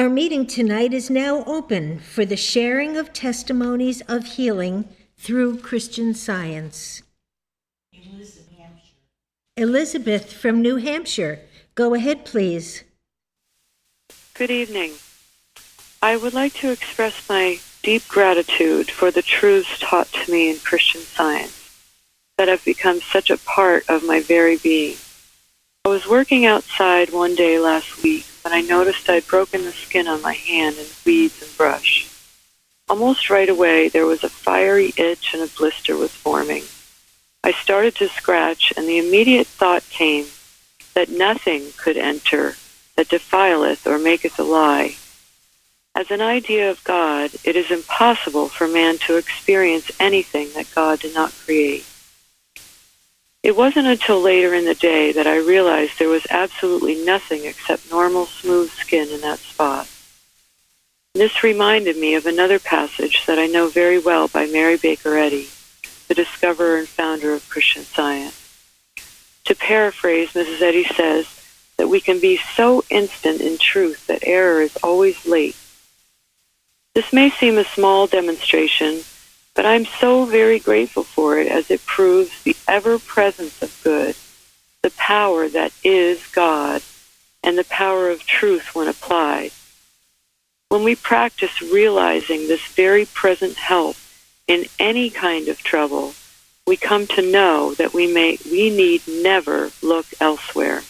Our meeting tonight is now open for the sharing of testimonies of healing through Christian Science. Elizabeth from New Hampshire, go ahead, please. Good evening. I would like to express my deep gratitude for the truths taught to me in Christian Science that have become such a part of my very being. I was working outside one day last week when I noticed I'd broken the skin on my hand in weeds and brush. Almost right away, there was a fiery itch and a blister was forming. I started to scratch, and the immediate thought came that nothing could enter that defileth or maketh a lie. As an idea of God, it is impossible for man to experience anything that God did not create. It wasn't until later in the day that I realized there was absolutely nothing except normal, smooth skin in that spot. This reminded me of another passage that I know very well by Mary Baker Eddy, the discoverer and founder of Christian Science. To paraphrase, Mrs. Eddy says that we can be so instant in truth that error is always late. This may seem a small demonstration, but I'm so very grateful for it as it proves the ever-presence of good, the power that is God, and the power of truth when applied. When we practice realizing this very present help in any kind of trouble, we come to know that we need never look elsewhere.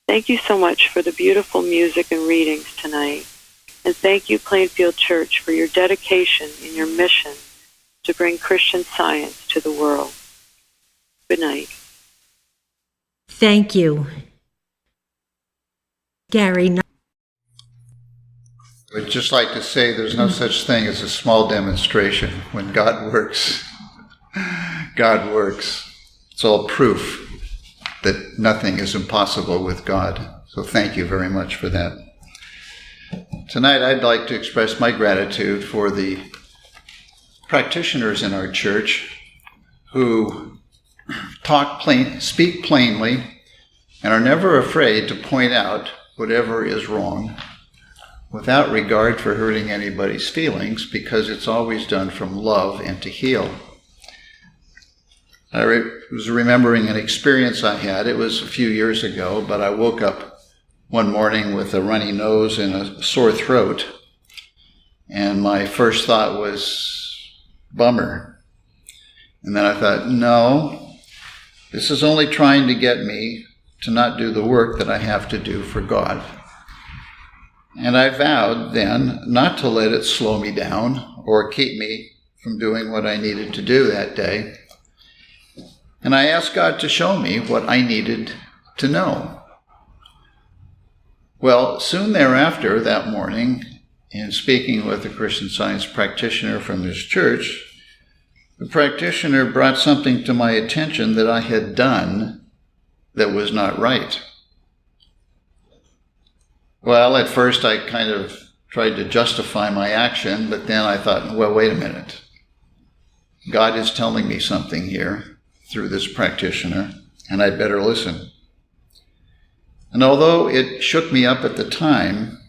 Thank you so much for the beautiful music and readings tonight. And thank you, Plainfield Church, for your dedication in your mission to bring Christian Science to the world. Good night. Thank you. Gary. I'd just like to say there's no such thing as a small demonstration. When God works, God works. It's all proof that nothing is impossible with God. So thank you very much for that. Tonight, I'd like to express my gratitude for the practitioners in our church who speak plainly, and are never afraid to point out whatever is wrong without regard for hurting anybody's feelings, because it's always done from love and to heal. I was remembering an experience I had. It was a few years ago, but I woke up one morning with a runny nose and a sore throat, and my first thought was, bummer. And then I thought, no, this is only trying to get me to not do the work that I have to do for God. And I vowed then not to let it slow me down or keep me from doing what I needed to do that day. And I asked God to show me what I needed to know. Well, soon thereafter, that morning, in speaking with a Christian Science practitioner from his church, the practitioner brought something to my attention that I had done that was not right. Well, at first I kind of tried to justify my action, but then I thought, well, wait a minute. God is telling me something here through this practitioner, and I'd better listen. And although it shook me up at the time,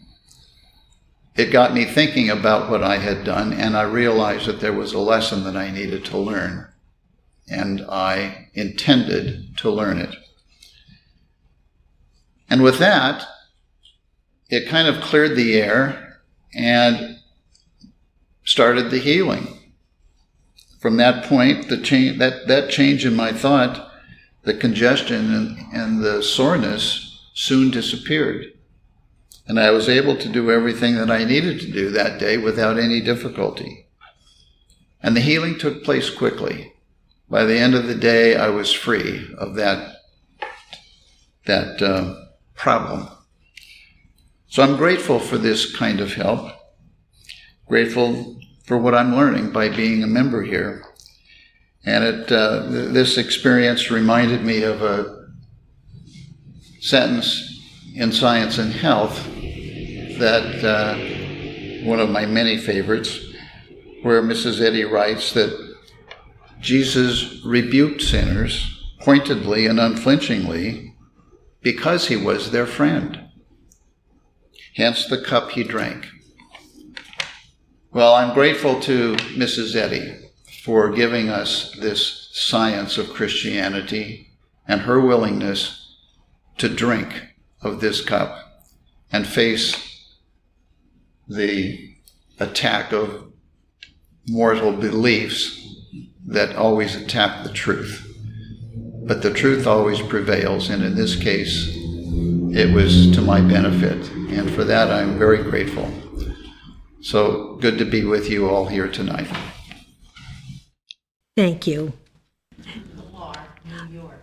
it got me thinking about what I had done, and I realized that there was a lesson that I needed to learn, and I intended to learn it. And with that, it kind of cleared the air and started the healing. From that point, that change in my thought, the congestion and the soreness soon disappeared. And I was able to do everything that I needed to do that day without any difficulty. And the healing took place quickly. By the end of the day, I was free of that problem. So I'm grateful for this kind of help, grateful for what I'm learning by being a member here. And this experience reminded me of a sentence in Science and Health that one of my many favorites, where Mrs. Eddy writes that Jesus rebuked sinners pointedly and unflinchingly because he was their friend. hence the cup he drank. Well, I'm grateful to Mrs. Eddy for giving us this science of Christianity and her willingness to drink of this cup and face the attack of mortal beliefs that always attack the truth. But the truth always prevails, and in this case, it was to my benefit, and for that I'm very grateful. So good to be with you all here tonight. Thank you.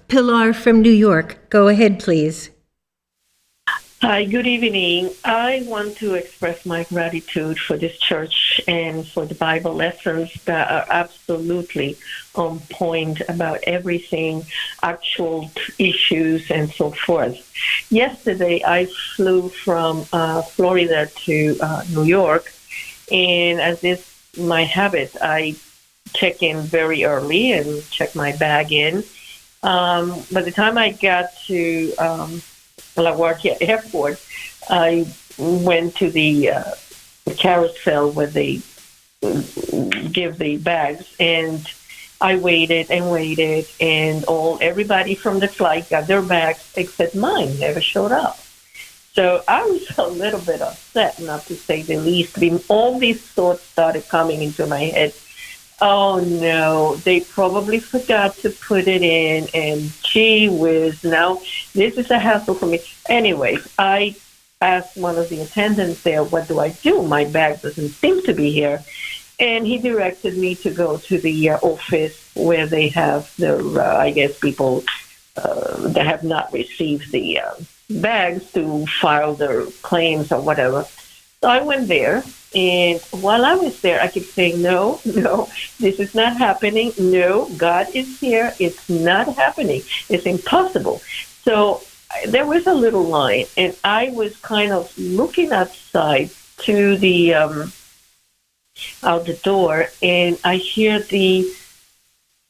Pilar from New York. Go ahead, please. Hi, good evening. I want to express my gratitude for this church and for the Bible lessons that are absolutely on point about everything, actual issues, and so forth. Yesterday, I flew from Florida to New York, and as is my habit, I check in very early and check my bag in. By the time I got to LaGuardia Airport, I went to the carousel where they give the bags, and I waited and waited, and everybody from the flight got their bags except mine never showed up. So I was a little bit upset, not to say the least. All these thoughts started coming into my head. Oh no, they probably forgot to put it in, and gee whiz, now this is a hassle for me. Anyways, I asked one of the attendants there, what do I do? My bag doesn't seem to be here. And he directed me to go to the office where they have their, I guess, people that have not received the bags to file their claims or whatever. So I went there. And while I was there, I kept saying, no, this is not happening. No, God is here. It's not happening. It's impossible. So there was a little line, and I was kind of looking outside to the out the door, and I hear the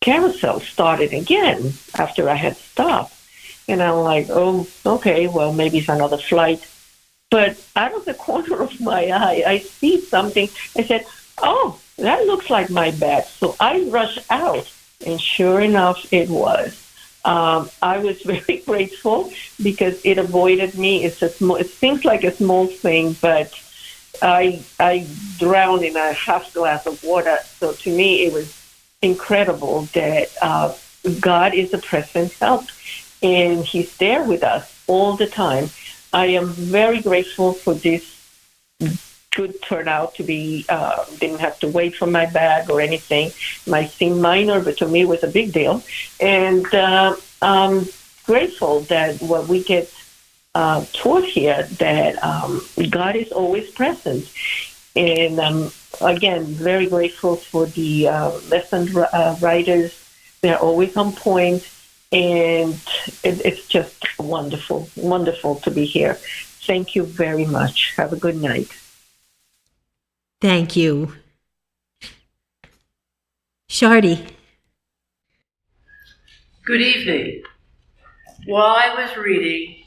carousel started again after I had stopped. And I'm like, oh, okay, well, maybe it's another flight. But out of the corner of my eye, I see something. I said, oh, that looks like my bag. So I rushed out, and sure enough, it was. I was very grateful because it avoided me. It seems like a small thing, but I drowned in a half glass of water. So to me, it was incredible that God is a present help, and He's there with us all the time. I am very grateful for this good turnout to be, didn't have to wait for my bag or anything. It might seem minor, but to me it was a big deal. And I'm grateful that what we get taught here, that God is always present. And again, very grateful for the lesson writers. They're always on point. And it's just wonderful, wonderful to be here. Thank you very much. Have a good night. Thank you. Shardy. Good evening. While I was reading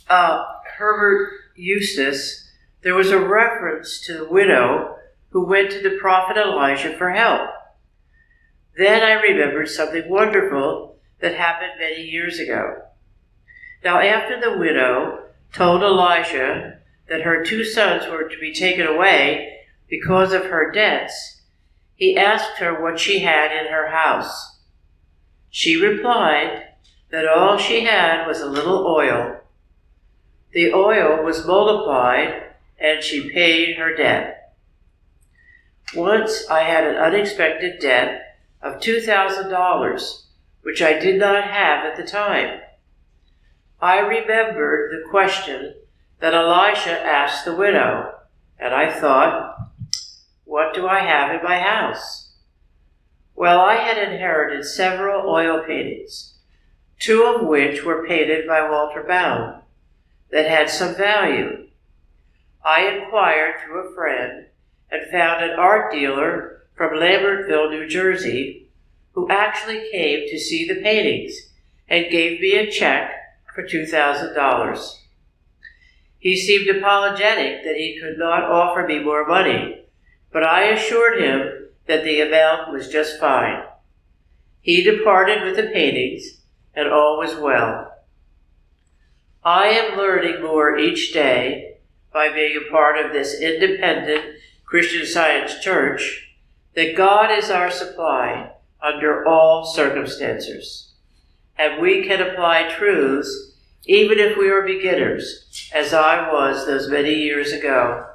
Herbert Eustace, there was a reference to the widow who went to the prophet Elijah for help. Then I remembered something wonderful that happened many years ago. Now after the widow told Elijah that her 2 sons were to be taken away because of her debts, he asked her what she had in her house. She replied that all she had was a little oil. The oil was multiplied, and she paid her debt. Once I had an unexpected debt of $2,000, which I did not have at the time. I remembered the question that Elisha asked the widow, and I thought, what do I have in my house? Well, I had inherited several oil paintings, 2 of which were painted by Walter Bound, that had some value. I inquired through a friend and found an art dealer from Lambertville, New Jersey, who actually came to see the paintings and gave me a check for $2,000. He seemed apologetic that he could not offer me more money, but I assured him that the amount was just fine. He departed with the paintings, and all was well. I am learning more each day by being a part of this independent Christian Science church that God is our supply under all circumstances, and we can apply truths even if we are beginners, as I was those many years ago.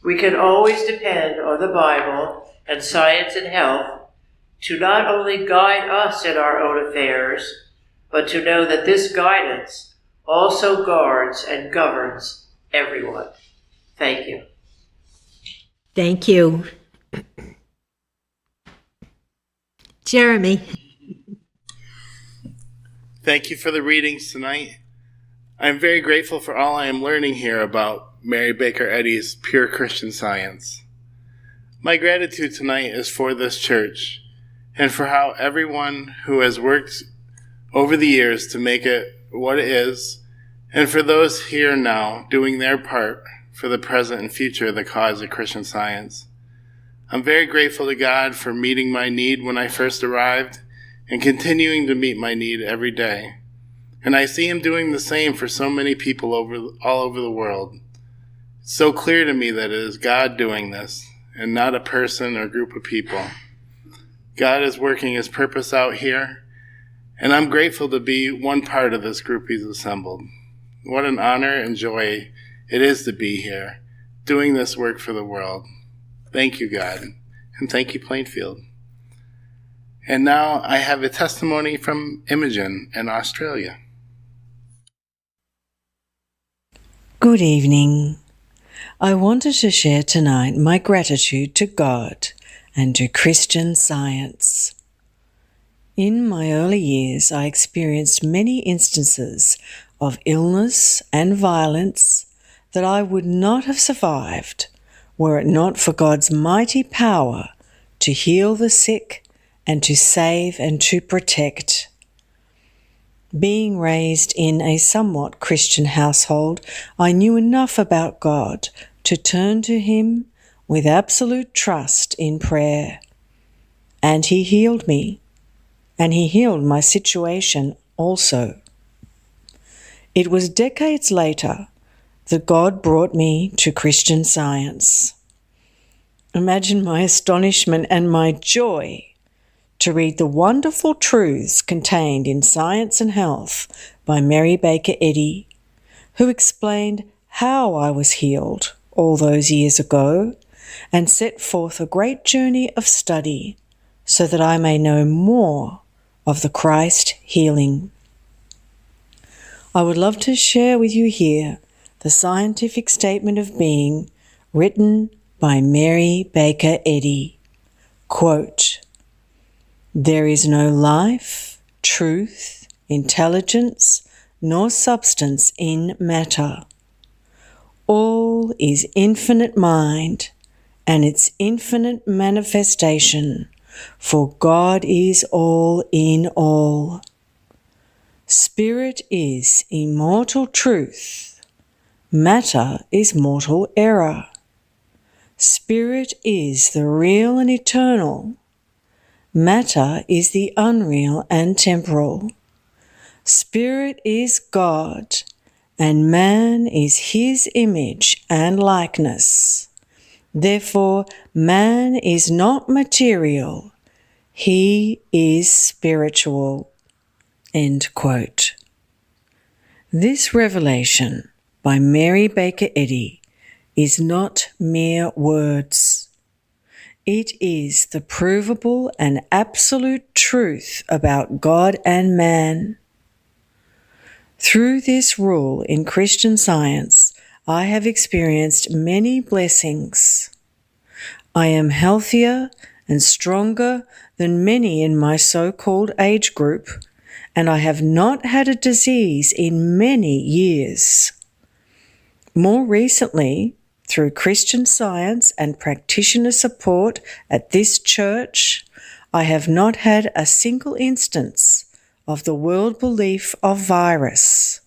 We can always depend on the Bible and science and health to not only guide us in our own affairs, but to know that this guidance also guards and governs everyone. Thank you. Thank you. Jeremy. Thank you for the readings tonight. I'm very grateful for all I am learning here about Mary Baker Eddy's Pure Christian Science. My gratitude tonight is for this church and for how everyone who has worked over the years to make it what it is, and for those here now doing their part for the present and future of the cause of Christian Science. I'm very grateful to God for meeting my need when I first arrived and continuing to meet my need every day. And I see him doing the same for so many people all over the world. It's so clear to me that it is God doing this and not a person or group of people. God is working his purpose out here, and I'm grateful to be one part of this group he's assembled. What an honor and joy it is to be here, doing this work for the world. Thank you, God, and thank you, Plainfield. And now I have a testimony from Imogen in Australia. Good evening. I wanted to share tonight my gratitude to God and to Christian Science. In my early years, I experienced many instances of illness and violence that I would not have survived were it not for God's mighty power to heal the sick and to save and to protect. Being raised in a somewhat Christian household, I knew enough about God to turn to him with absolute trust in prayer. And he healed me, and he healed my situation also. It was decades later that God brought me to Christian Science. Imagine my astonishment and my joy to read the wonderful truths contained in Science and Health by Mary Baker Eddy, who explained how I was healed all those years ago and set forth a great journey of study so that I may know more of the Christ healing. I would love to share with you here the scientific statement of being written by Mary Baker Eddy. Quote, "There is no life, truth, intelligence, nor substance in matter. All is infinite mind and its infinite manifestation, for God is all in all. Spirit is immortal truth. Matter is mortal error. Spirit is the real and eternal. Matter is the unreal and temporal. Spirit is God, and man is his image and likeness. Therefore, man is not material. He is spiritual." End quote. This revelation by Mary Baker Eddy is not mere words. It is the provable and absolute truth about God and man. Through this rule in Christian Science, I have experienced many blessings. I am healthier and stronger than many in my so-called age group, and I have not had a disease in many years. More recently, through Christian Science and practitioner support at this church, I have not had a single instance of the world belief of virus,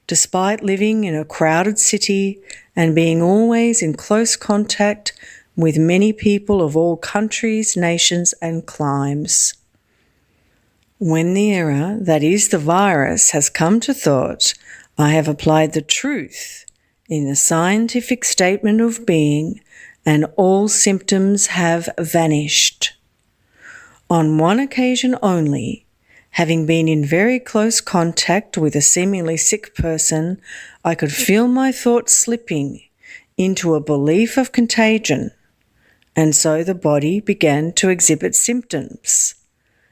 despite living in a crowded city and being always in close contact with many people of all countries, nations, and climes. When the error, that is the virus, has come to thought, I have applied the truth in the scientific statement of being, and all symptoms have vanished. On one occasion only, having been in very close contact with a seemingly sick person, I could feel my thoughts slipping into a belief of contagion, and so the body began to exhibit symptoms,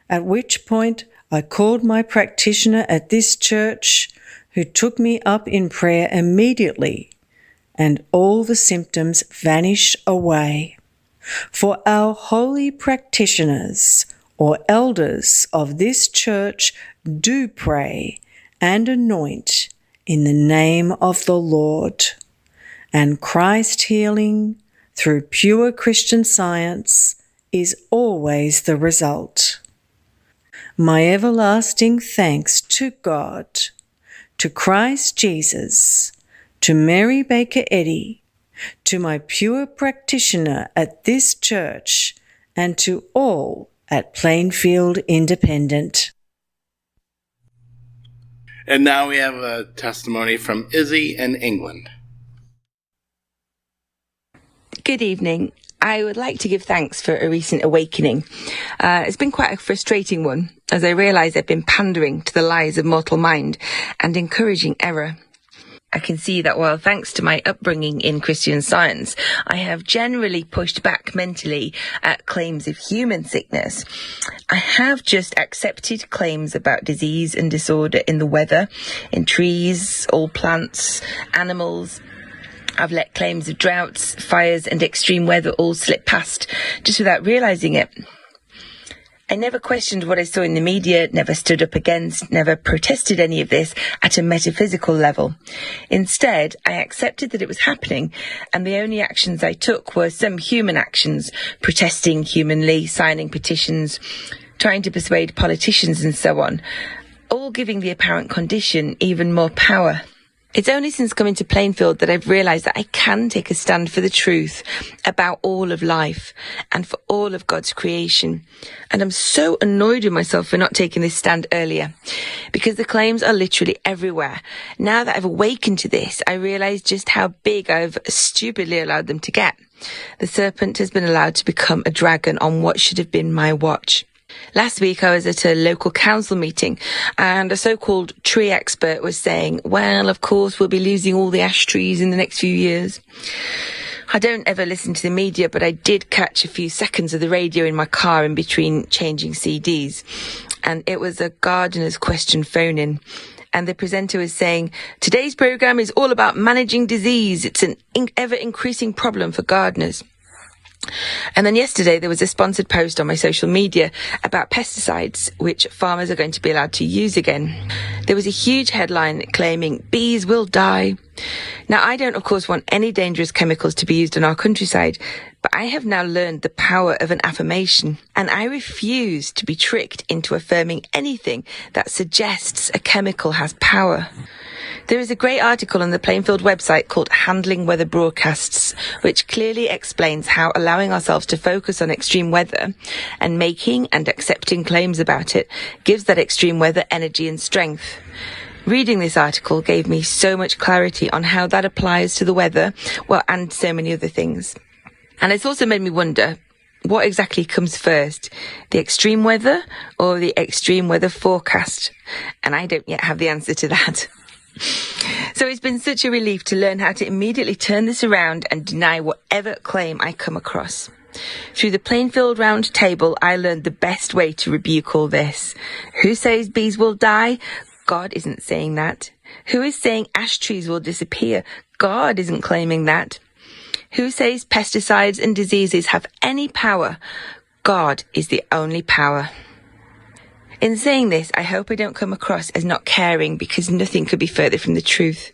at which point I called my practitioner at this church, who took me up in prayer immediately, and all the symptoms vanished away. For our holy practitioners or elders of this church do pray and anoint in the name of the Lord, and Christ healing through pure Christian Science is always the result. My everlasting thanks to God, to Christ Jesus, to Mary Baker Eddy, to my pure practitioner at this church, and to all at Plainfield Independent. And now we have a testimony from Izzy in England. Good evening. I would like to give thanks for a recent awakening. It's been quite a frustrating one, as I realise I've been pandering to the lies of mortal mind and encouraging error. I can see that while thanks to my upbringing in Christian Science, I have generally pushed back mentally at claims of human sickness, I have just accepted claims about disease and disorder in the weather, in trees, all plants, animals. I've let claims of droughts, fires and extreme weather all slip past just without realising it. I never questioned what I saw in the media, never stood up against, never protested any of this at a metaphysical level. Instead, I accepted that it was happening, and the only actions I took were some human actions, protesting humanly, signing petitions, trying to persuade politicians and so on, all giving the apparent condition even more power. It's only since coming to Plainfield that I've realised that I can take a stand for the truth about all of life and for all of God's creation. And I'm so annoyed with myself for not taking this stand earlier, because the claims are literally everywhere. Now that I've awakened to this, I realise just how big I've stupidly allowed them to get. The serpent has been allowed to become a dragon on what should have been my watch. Last week I was at a local council meeting and a so-called tree expert was saying, well, of course we'll be losing all the ash trees in the next few years. I don't ever listen to the media, but I did catch a few seconds of the radio in my car in between changing CDs. And it was a gardener's question phone-in. And the presenter was saying, today's programme is all about managing disease. It's an ever-increasing problem for gardeners. And then yesterday there was a sponsored post on my social media about pesticides, which farmers are going to be allowed to use again. There was a huge headline claiming bees will die. Now, I don't, of course, want any dangerous chemicals to be used in our countryside, but I have now learned the power of an affirmation, and I refuse to be tricked into affirming anything that suggests a chemical has power. There is a great article on the Plainfield website called Handling Weather Broadcasts, which clearly explains how allowing ourselves to focus on extreme weather and making and accepting claims about it gives that extreme weather energy and strength. Reading this article gave me so much clarity on how that applies to the weather, well, and so many other things. And it's also made me wonder, what exactly comes first, the extreme weather or the extreme weather forecast? And I don't yet have the answer to that. So it's been such a relief to learn how to immediately turn this around and deny whatever claim I come across. Through the Plainfield Round Table, I learned the best way to rebuke all this. Who says bees will die? God isn't saying that. Who is saying ash trees will disappear? God isn't claiming that. Who says pesticides and diseases have any power? God is the only power. In saying this, I hope I don't come across as not caring, because nothing could be further from the truth.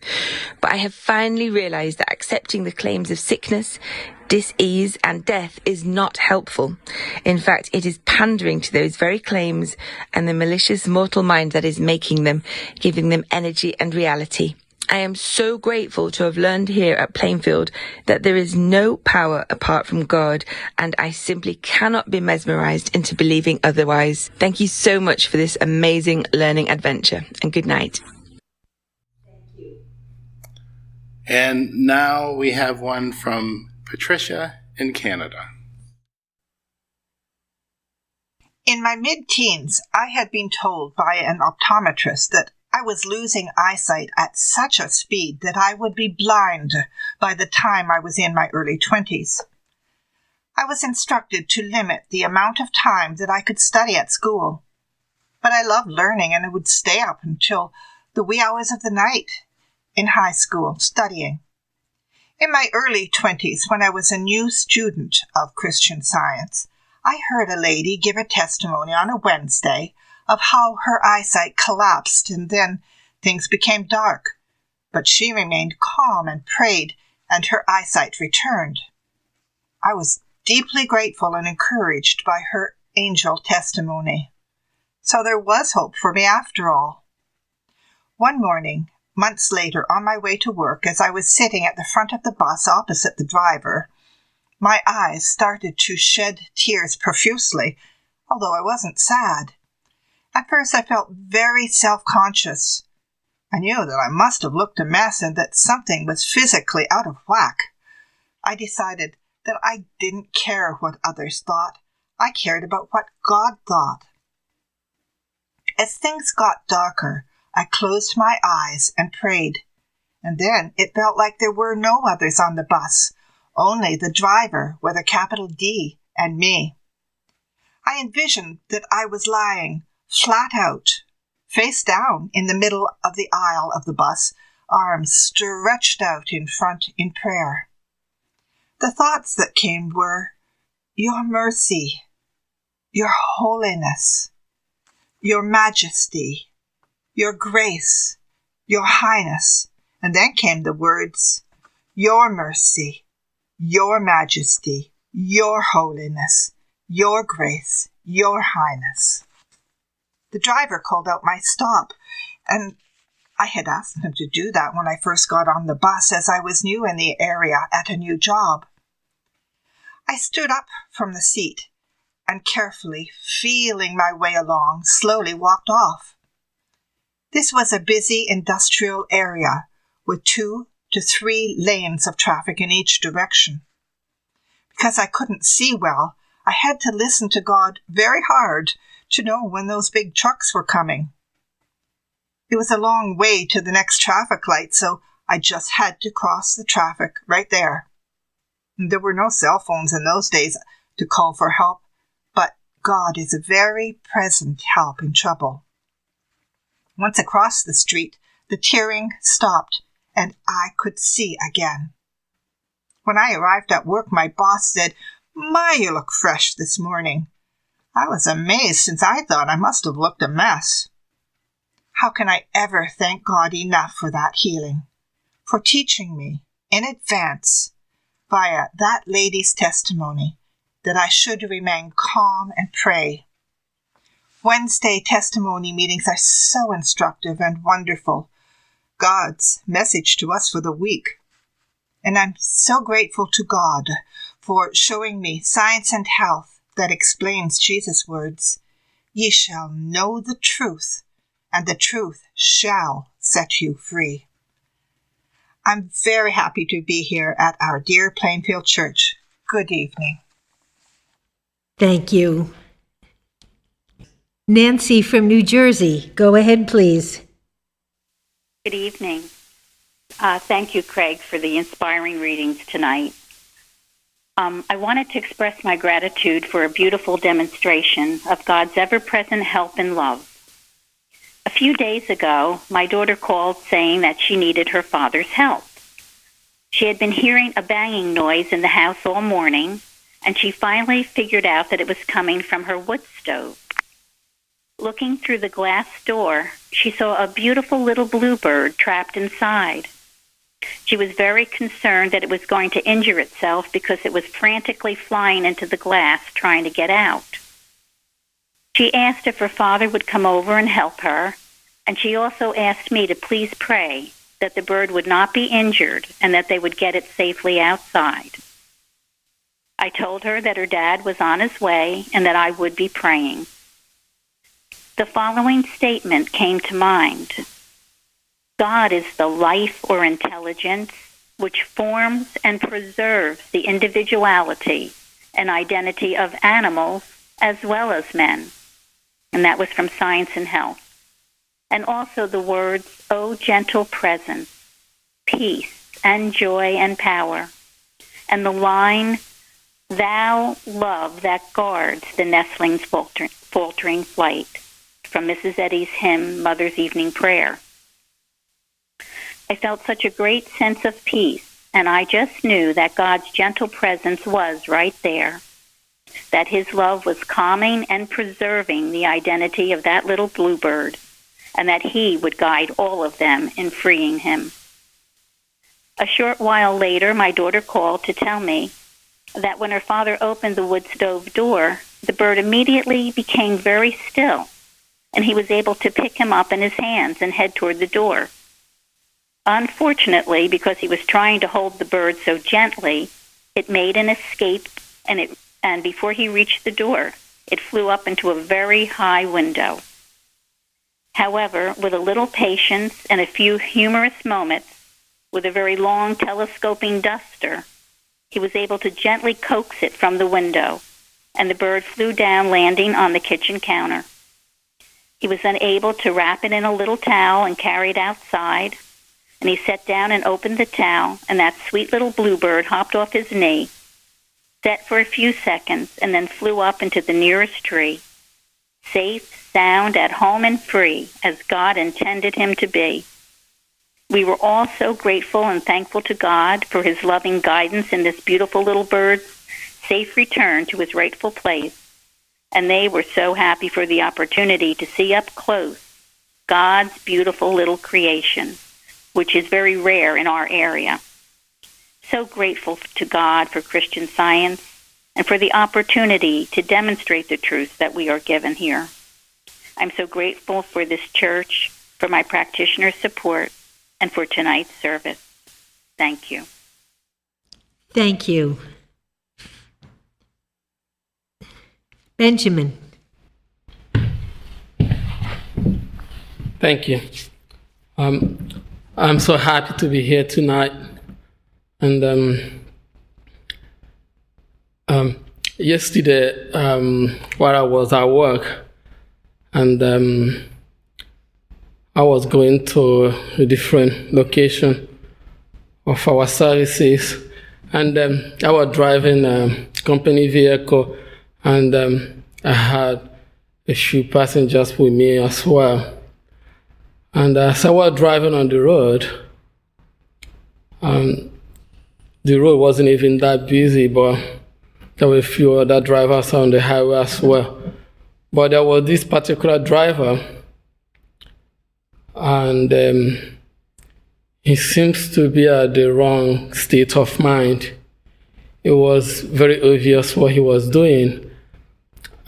But I have finally realised that accepting the claims of sickness, dis-ease and death is not helpful. In fact, it is pandering to those very claims and the malicious mortal mind that is making them, giving them energy and reality. I am so grateful to have learned here at Plainfield that there is no power apart from God, and I simply cannot be mesmerized into believing otherwise. Thank you so much for this amazing learning adventure, and good night. And now we have one from Patricia in Canada. In my mid-teens, I had been told by an optometrist that I was losing eyesight at such a speed that I would be blind by the time I was in my early 20s. I was instructed to limit the amount of time that I could study at school. But I loved learning, and I would stay up until the wee hours of the night in high school studying. In my early 20s, when I was a new student of Christian Science, I heard a lady give a testimony on a Wednesday of how her eyesight collapsed and then things became dark. But she remained calm and prayed, and her eyesight returned. I was deeply grateful and encouraged by her angel testimony. So there was hope for me after all. One morning, months later, on my way to work, as I was sitting at the front of the bus opposite the driver, my eyes started to shed tears profusely, although I wasn't sad. At first I felt very self-conscious. I knew that I must have looked a mess and that something was physically out of whack. I decided that I didn't care what others thought. I cared about what God thought. As things got darker, I closed my eyes and prayed. And then it felt like there were no others on the bus, only the driver with a capital D and me. I envisioned that I was lying flat out, face down in the middle of the aisle of the bus, arms stretched out in front in prayer. The thoughts that came were, Your mercy, Your holiness, Your majesty, Your grace, Your highness. And then came the words, Your mercy, Your majesty, Your holiness, Your grace, Your highness. The driver called out my stop, and I had asked him to do that when I first got on the bus, as I was new in the area at a new job. I stood up from the seat and carefully, feeling my way along, slowly walked off. This was a busy industrial area with 2 to 3 lanes of traffic in each direction. Because I couldn't see well, I had to listen to God very hard to know when those big trucks were coming. It was a long way to the next traffic light, so I just had to cross the traffic right there. There were no cell phones in those days to call for help, but God is a very present help in trouble. Once across the street, the tearing stopped, and I could see again. When I arrived at work, my boss said, My, you look fresh this morning. I was amazed, since I thought I must have looked a mess. How can I ever thank God enough for that healing, for teaching me in advance, via that lady's testimony, that I should remain calm and pray. Wednesday testimony meetings are so instructive and wonderful, God's message to us for the week. And I'm so grateful to God for showing me Science and Health that explains Jesus' words, Ye shall know the truth, and the truth shall set you free. I'm very happy to be here at our dear Plainfield Church. Good evening. Thank you. Nancy from New Jersey, go ahead, please. Good evening. Thank you, Craig, for the inspiring readings tonight. I wanted to express my gratitude for a beautiful demonstration of God's ever-present help and love. A few days ago, my daughter called saying that she needed her father's help. She had been hearing a banging noise in the house all morning, and she finally figured out that it was coming from her wood stove. Looking through the glass door, she saw a beautiful little bluebird trapped inside. She was very concerned that it was going to injure itself because it was frantically flying into the glass trying to get out. She asked if her father would come over and help her, and she also asked me to please pray that the bird would not be injured and that they would get it safely outside. I told her that her dad was on his way and that I would be praying. The following statement came to mind. God is the life or intelligence which forms and preserves the individuality and identity of animals as well as men. And that was from Science and Health. And also the words, O gentle presence, peace and joy and power. And the line, Thou love that guards the nestling's faltering flight, from Mrs. Eddy's hymn, Mother's Evening Prayer. I felt such a great sense of peace, and I just knew that God's gentle presence was right there, that his love was calming and preserving the identity of that little bluebird, and that he would guide all of them in freeing him. A short while later, my daughter called to tell me that when her father opened the wood stove door, the bird immediately became very still, and he was able to pick him up in his hands and head toward the door. Unfortunately, because he was trying to hold the bird so gently, it made an escape, and before he reached the door, it flew up into a very high window. However, with a little patience and a few humorous moments, with a very long telescoping duster, he was able to gently coax it from the window, and the bird flew down, landing on the kitchen counter. He was then able to wrap it in a little towel and carry it outside, and he sat down and opened the towel, and that sweet little bluebird hopped off his knee, sat for a few seconds, and then flew up into the nearest tree, safe, sound, at home, and free, as God intended him to be. We were all so grateful and thankful to God for his loving guidance in this beautiful little bird's safe return to his rightful place, and they were so happy for the opportunity to see up close God's beautiful little creation, which is very rare in our area. So grateful to God for Christian Science and for the opportunity to demonstrate the truth that we are given here. I'm so grateful for this church, for my practitioner's support, and for tonight's service. Thank you. Thank you. Benjamin. Thank you. I'm so happy to be here tonight. And yesterday, while I was at work, and I was going to a different location of our services, and I was driving a company vehicle, and I had a few passengers with me as well. And as I was driving on the road, the road wasn't even that busy, but there were a few other drivers on the highway as well. But there was this particular driver, and he seems to be at the wrong state of mind. It was very obvious what he was doing.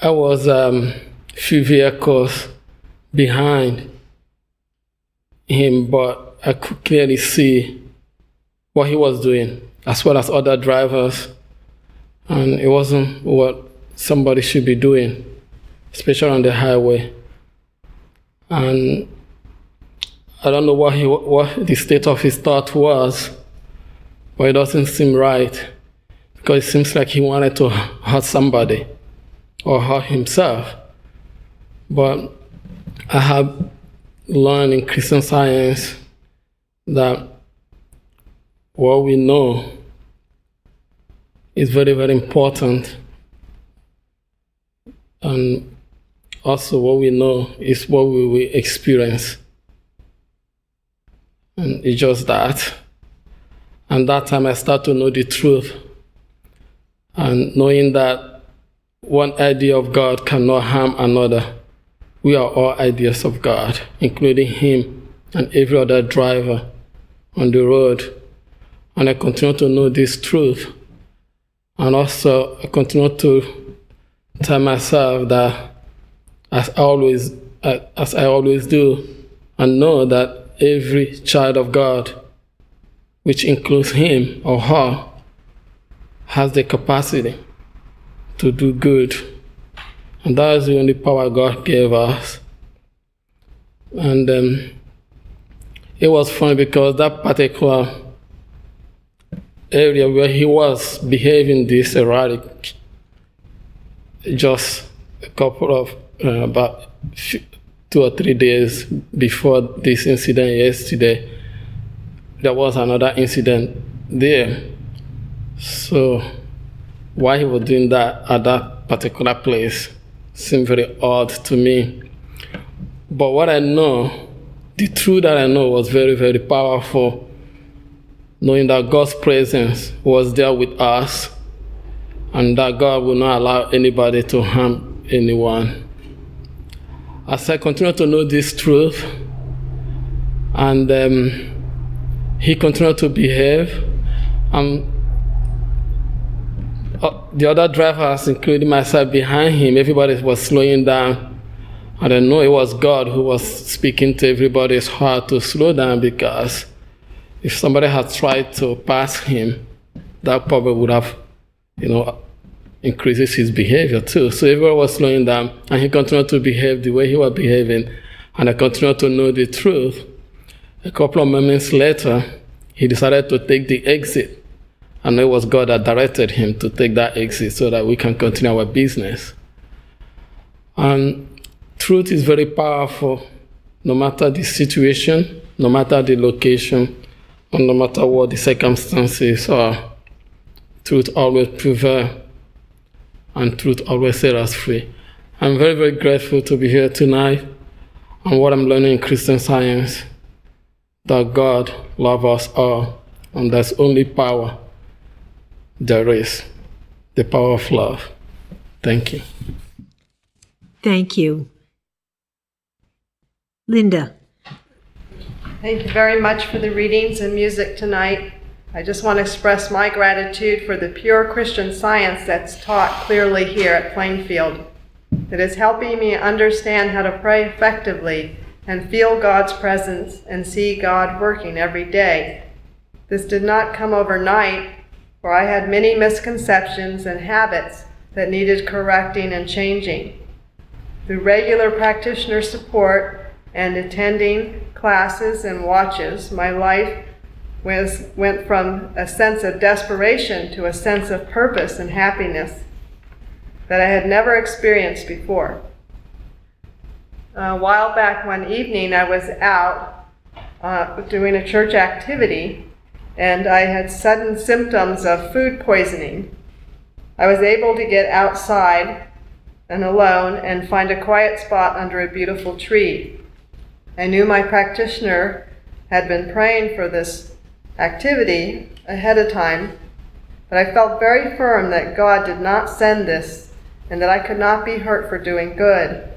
I was a few vehicles behind him, but I could clearly see what he was doing, as well as other drivers. And it wasn't what somebody should be doing, especially on the highway. And I don't know what the state of his thought was, but it doesn't seem right, because it seems like he wanted to hurt somebody or hurt himself. But I have learned in Christian Science that what we know is very, very important. And also what we know is what we will experience. And it's just that. And that time I start to know the truth. And knowing that one idea of God cannot harm another. We are all ideas of God, including him and every other driver on the road. And I continue to know this truth. And also I continue to tell myself that as I always do, and know that every child of God, which includes him or her, has the capacity to do good. And that is the only power God gave us. And it was funny because that particular area where he was behaving this erratic, just a couple of, about 2 or 3 days before this incident yesterday, there was another incident there. So why he was doing that at that particular place seemed very odd to me. But what I know, the truth that I know was very, very powerful, knowing that God's presence was there with us and that God will not allow anybody to harm anyone. As I continue to know this truth, and he continued to behave, the other drivers, including myself behind him, everybody was slowing down. And I know it was God who was speaking to everybody's heart to slow down, because if somebody had tried to pass him, that probably would have, increases his behavior too. So everyone was slowing down, and he continued to behave the way he was behaving, and I continued to know the truth. A couple of moments later, he decided to take the exit, and it was God that directed him to take that exit so that we can continue our business. And truth is very powerful, no matter the situation, no matter the location, and no matter what the circumstances are. Truth always prevails, and truth always set us free. I'm very, very grateful to be here tonight, and what I'm learning in Christian Science, that God loves us all, and that's only power there is, the power of love. Thank you. Thank you. Linda. Thank you very much for the readings and music tonight. I just want to express my gratitude for the pure Christian Science that's taught clearly here at Plainfield. It is helping me understand how to pray effectively and feel God's presence and see God working every day. This did not come overnight, for I had many misconceptions and habits that needed correcting and changing. Through regular practitioner support and attending classes and watches, my life went from a sense of desperation to a sense of purpose and happiness that I had never experienced before. A while back one evening, I was out doing a church activity, and I had sudden symptoms of food poisoning. I was able to get outside and alone and find a quiet spot under a beautiful tree. I knew my practitioner had been praying for this activity ahead of time, but I felt very firm that God did not send this and that I could not be hurt for doing good.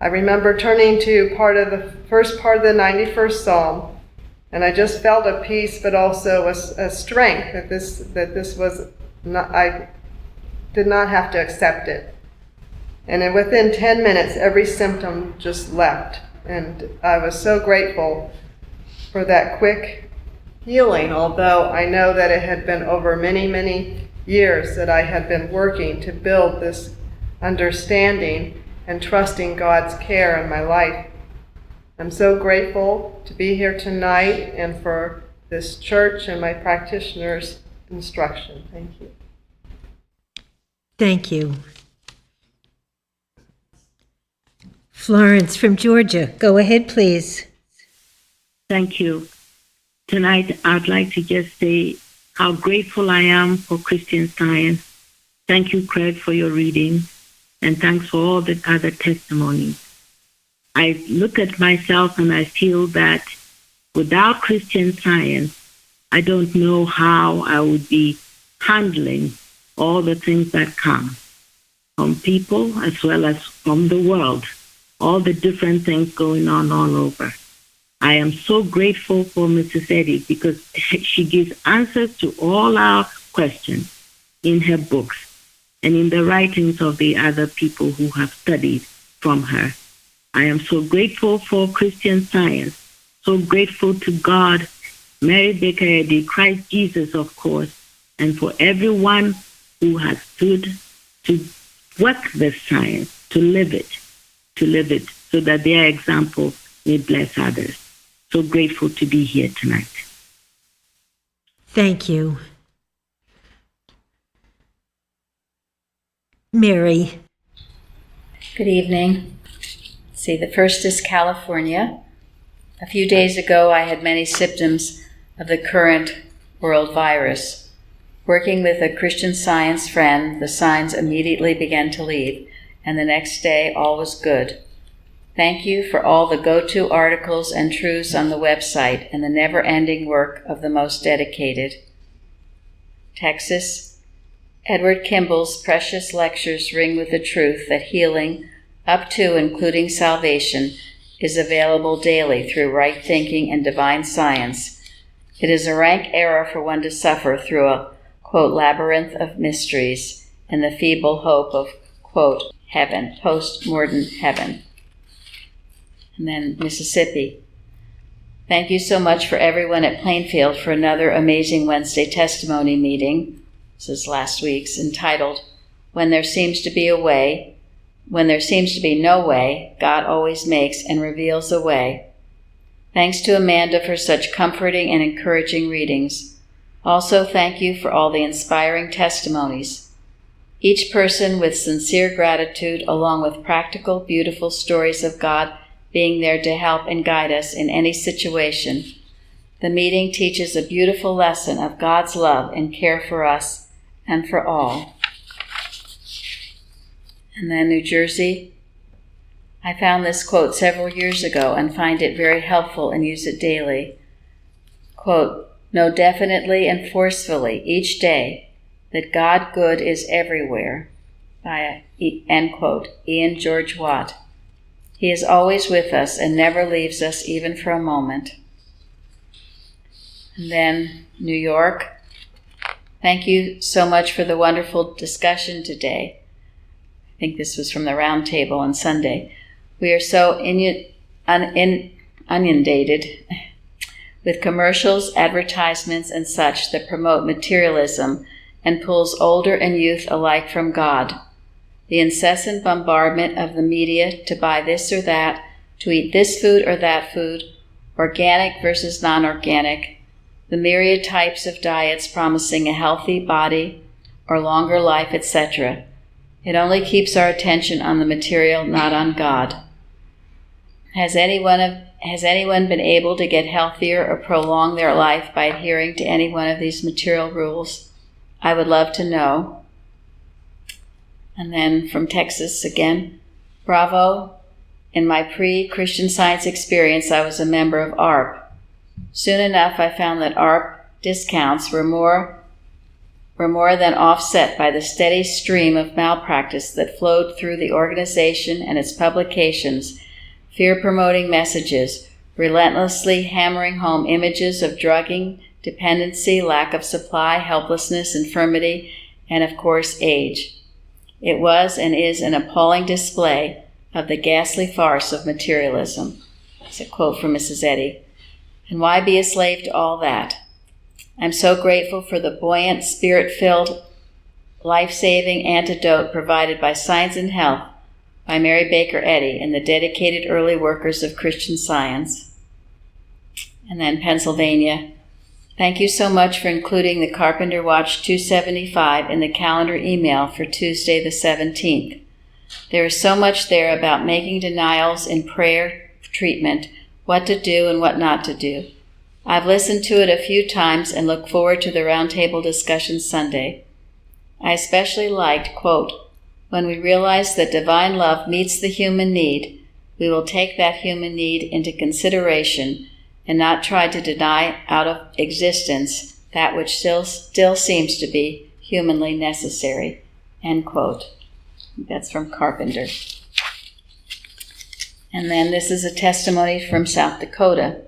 I remember turning to the first part of the 91st Psalm, and I just felt a peace, but also a strength that this was not, I did not have to accept it. And then within 10 minutes, every symptom just left. And I was so grateful for that quick healing, although I know that it had been over many, many years that I had been working to build this understanding and trusting God's care in my life. I'm so grateful to be here tonight and for this church and my practitioner's instruction. Thank you. Thank you. Florence from Georgia, go ahead, please. Thank you. Tonight, I'd like to just say how grateful I am for Christian Science. Thank you, Craig, for your reading, and thanks for all the other testimonies. I look at myself and I feel that without Christian Science, I don't know how I would be handling all the things that come from people as well as from the world, all the different things going on all over. I am so grateful for Mrs. Eddy because she gives answers to all our questions in her books and in the writings of the other people who have studied from her. I am so grateful for Christian Science So grateful to God, Mary Baker Eddy, Christ Jesus, of course, and for everyone who has stood to work this science, to live it, so that their example may bless others. So grateful to be here tonight. Thank you. Mary. Good evening. See, the first is California. A few days ago, I had many symptoms of the current world virus. Working with a Christian Science friend, the signs immediately began to leave, and the next day all was good. Thank you for all the go-to articles and truths on the website and the never-ending work of the most dedicated. Texas. Edward Kimball's precious lectures ring with the truth that healing, up to including salvation, is available daily through right thinking and divine science. It is a rank error for one to suffer through a, quote, labyrinth of mysteries and the feeble hope of, quote, heaven, post-mortem heaven. And then Mississippi. Thank you so much for everyone at Plainfield for another amazing Wednesday testimony meeting. This is last week's, entitled, When There Seems to Be a Way, When There Seems to Be No Way, God Always Makes and Reveals a Way. Thanks to Amanda for such comforting and encouraging readings. Also, thank you for all the inspiring testimonies. Each person with sincere gratitude, along with practical, beautiful stories of God being there to help and guide us in any situation. The meeting teaches a beautiful lesson of God's love and care for us and for all. And then New Jersey. I found this quote several years ago and find it very helpful and use it daily. Quote, know definitely and forcefully each day that God good is everywhere. By, end quote, Ian George Watt. He is always with us and never leaves us even for a moment. And then New York. Thank you so much for the wonderful discussion today. I think this was from the round table on Sunday. We are so inundated with commercials, advertisements, and such that promote materialism and pulls older and youth alike from God. The incessant bombardment of the media to buy this or that, to eat this food or that food, organic versus non-organic, the myriad types of diets promising a healthy body or longer life, etc. It only keeps our attention on the material, not on God. Has anyone been able to get healthier or prolong their life by adhering to any one of these material rules? I would love to know. And then from Texas again, bravo. In my pre-Christian Science experience, I was a member of ARP. Soon enough, I found that ARP discounts were more than offset by the steady stream of malpractice that flowed through the organization and its publications, fear-promoting messages, relentlessly hammering home images of drugging, dependency, lack of supply, helplessness, infirmity, and of course, age. It was and is an appalling display of the ghastly farce of materialism. It's a quote from Mrs. Eddy. And why be a slave to all that? I'm so grateful for the buoyant, spirit-filled, life-saving antidote provided by Science and Health by Mary Baker Eddy and the dedicated early workers of Christian Science. And then Pennsylvania. Thank you so much for including the Carpenter Watch 275 in the calendar email for Tuesday the 17th. There is so much there about making denials in prayer, treatment, what to do and what not to do. I've listened to it a few times and look forward to the roundtable discussion Sunday. I especially liked, quote, when we realize that divine love meets the human need, we will take that human need into consideration and not try to deny out of existence that which still seems to be humanly necessary, end quote. That's from Carpenter. And then this is a testimony from South Dakota.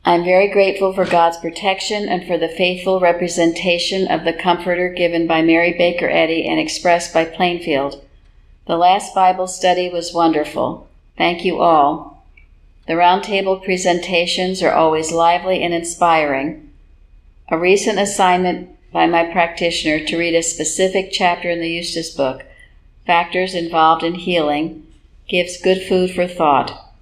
I'm very grateful for God's protection and for the faithful representation of the Comforter given by Mary Baker Eddy and expressed by Plainfield. The last Bible study was wonderful. Thank you all. The roundtable presentations are always lively and inspiring. A recent assignment by my practitioner to read a specific chapter in the Eustace book, Factors Involved in Healing, gives good food for thought,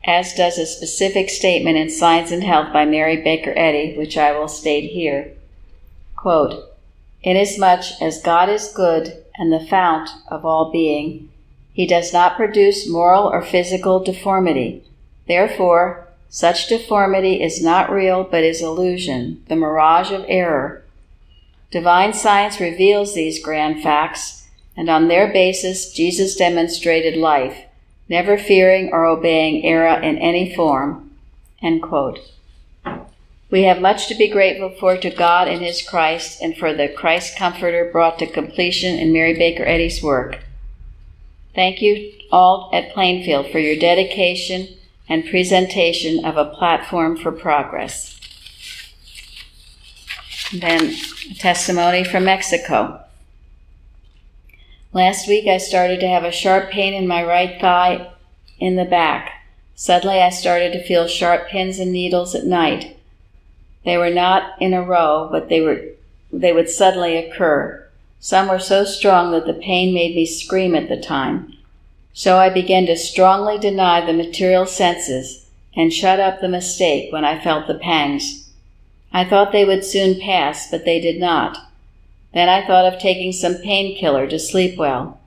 as does a specific statement in Science and Health by Mary Baker Eddy, which I will state here. Quote, "Inasmuch as God is good and the fount of all being, he does not produce moral or physical deformity. Therefore, such deformity is not real but is illusion, the mirage of error. Divine science reveals these grand facts, and on their basis Jesus demonstrated life, never fearing or obeying error in any form." End quote. We have much to be grateful for to God and His Christ, and for the Christ Comforter brought to completion in Mary Baker Eddy's work. Thank you all at Plainfield for your dedication and presentation of a platform for progress. And then a testimony from Mexico. Last week I started to have a sharp pain in my right thigh in the back. Suddenly I started to feel sharp pins and needles at night. They were not in a row, but they would suddenly occur. Some were so strong that the pain made me scream at the time. So I began to strongly deny the material senses and shut up the mistake when I felt the pangs. I thought they would soon pass, but they did not. Then I thought of taking some painkiller to sleep well,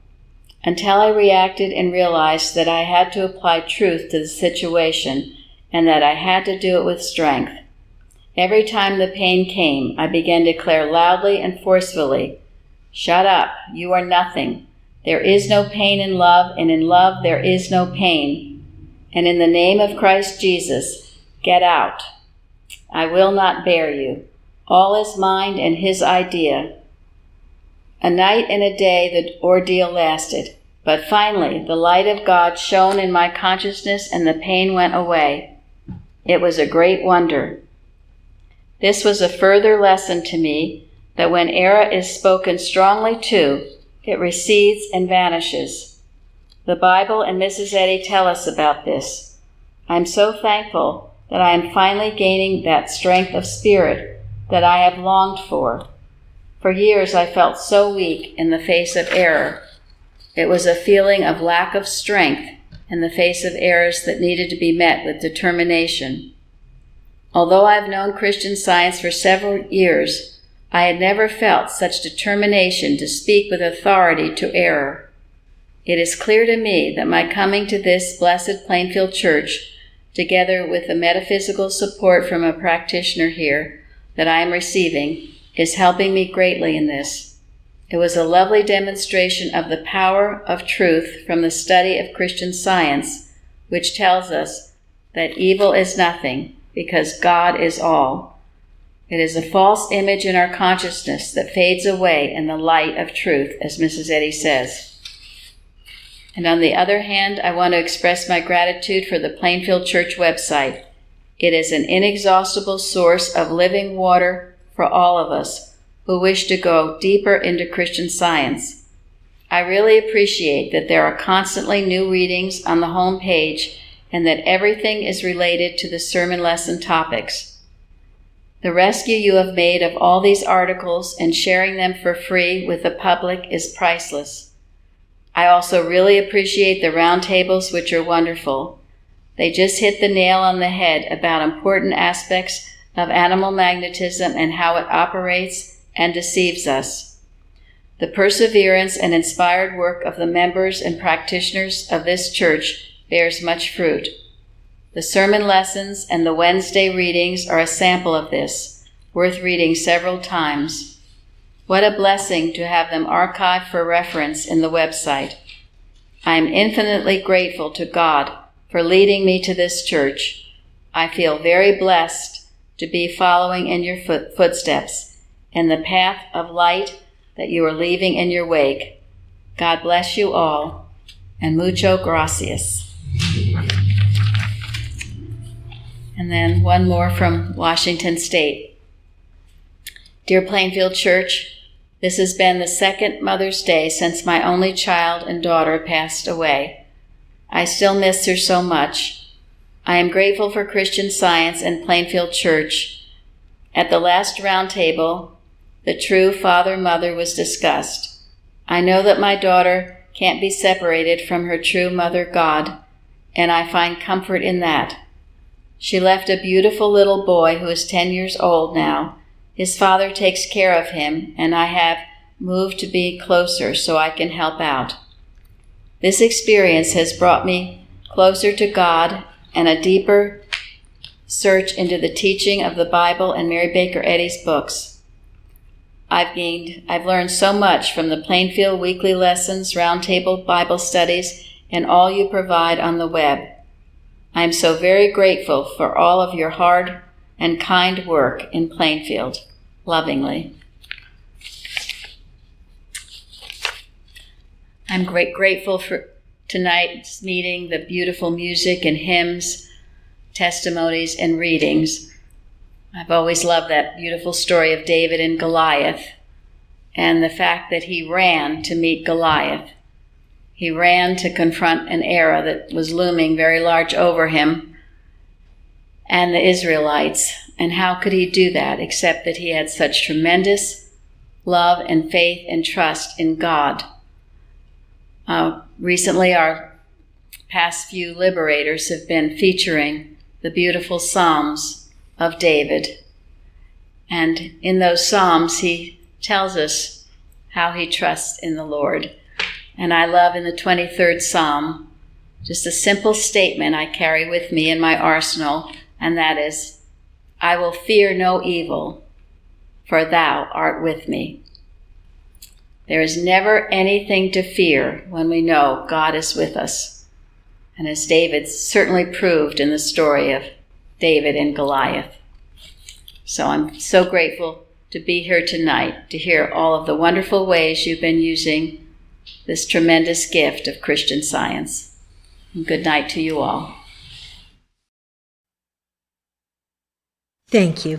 until I reacted and realized that I had to apply truth to the situation and that I had to do it with strength. Every time the pain came, I began to declare loudly and forcefully, "Shut up, you are nothing. There is no pain in love, and in love there is no pain. And in the name of Christ Jesus, get out. I will not bear you. All is mine and His idea." A night and a day the ordeal lasted, but finally the light of God shone in my consciousness and the pain went away. It was a great wonder. This was a further lesson to me that when error is spoken strongly to, it recedes and vanishes. The Bible and Mrs. Eddy tell us about this. I'm so thankful that I am finally gaining that strength of spirit that I have longed for. For years I felt so weak in the face of error. It was a feeling of lack of strength in the face of errors that needed to be met with determination. Although I've known Christian Science for several years, I had never felt such determination to speak with authority to error. It is clear to me that my coming to this blessed Plainfield Church, together with the metaphysical support from a practitioner here that I am receiving, is helping me greatly in this. It was a lovely demonstration of the power of truth from the study of Christian Science, which tells us that evil is nothing, because God is all. It is a false image in our consciousness that fades away in the light of truth, as Mrs. Eddy says. And on the other hand, I want to express my gratitude for the Plainfield Church website. It is an inexhaustible source of living water for all of us who wish to go deeper into Christian Science. I really appreciate that there are constantly new readings on the home page and that everything is related to the sermon lesson topics. The rescue you have made of all these articles and sharing them for free with the public is priceless. I also really appreciate the roundtables, which are wonderful. They just hit the nail on the head about important aspects of animal magnetism and how it operates and deceives us. The perseverance and inspired work of the members and practitioners of this church bears much fruit. The sermon lessons and the Wednesday readings are a sample of this, worth reading several times. What a blessing to have them archived for reference in the website. I am infinitely grateful to God for leading me to this church. I feel very blessed to be following in your footsteps in the path of light that you are leaving in your wake. God bless you all, and mucho gracias. And then one more from Washington State. Dear Plainfield Church, this has been the second Mother's Day since my only child and daughter passed away. I still miss her so much. I am grateful for Christian Science and Plainfield Church. At the last round table, the true father-mother was discussed. I know that my daughter can't be separated from her true mother, God, and I find comfort in that. She left a beautiful little boy who is 10 years old now. His father takes care of him, and I have moved to be closer so I can help out. This experience has brought me closer to God and a deeper search into the teaching of the Bible and Mary Baker Eddy's books. I've learned so much from the Plainfield weekly lessons, roundtable Bible studies, and all you provide on the web. I am so very grateful for all of your hard and kind work in Plainfield. Lovingly. I'm grateful for tonight's meeting, the beautiful music and hymns, testimonies, and readings. I've always loved that beautiful story of David and Goliath and the fact that he ran to meet Goliath. He ran to confront an era that was looming very large over him and the Israelites. And how could he do that except that he had such tremendous love and faith and trust in God? Recently, our past few liberators have been featuring the beautiful Psalms of David. And in those Psalms, he tells us how he trusts in the Lord. And I love in the 23rd Psalm, just a simple statement I carry with me in my arsenal, and that is, I will fear no evil, for thou art with me. There is never anything to fear when we know God is with us. And as David certainly proved in the story of David and Goliath. So I'm so grateful to be here tonight to hear all of the wonderful ways you've been using this tremendous gift of Christian Science. And good night to you all. Thank you.